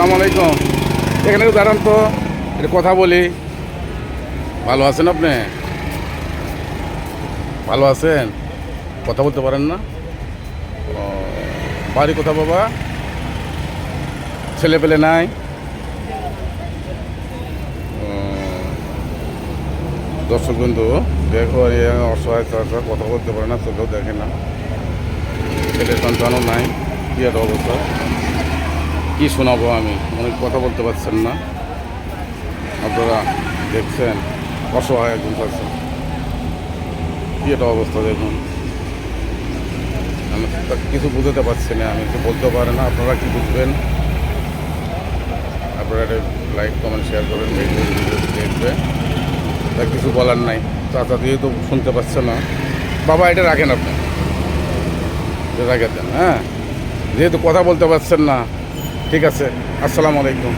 আসসালামু আলাইকুম। এখানে একটু দাঁড়ান তো, একটু কথা বলি। ভালো আছেন আপনি? ভালো আছেন? কথা বলতে পারেন না? ও, বাড়ি কোথা বাবা? ছেলে পেলে নাই? ও, দর্শক বন্ধু দেখো, অসহায় চাচা কথা বলতে পারে না, চোখেও দেখে না, ছেলে সন্তানও নাই, কি একটা অবস্থা। কি শোনাবো আমি, অনেক কথা বলতে পারছেন না। আপনারা দেখছেন অসহায় একজন চাচা, কি একটা অবস্থা দেখুন। আমি তাকে কিছু বুঝতে পারছি না, আমি কিছু বলতে পারে না। আপনারা কি বুঝবেন? আপনারা একটা লাইক কমেন্ট শেয়ার করেন, ভিডিও দেখবে। তার কিছু বলার নাই, চাচা দিয়ে তো শুনতে পাচ্ছে না। বাবা এটা রাখেন, আপনি এটা রেখে দেন। হ্যাঁ, যেহেতু কথা বলতে পারছেন না, ঠিক আছে। আসসালামু আলাইকুম।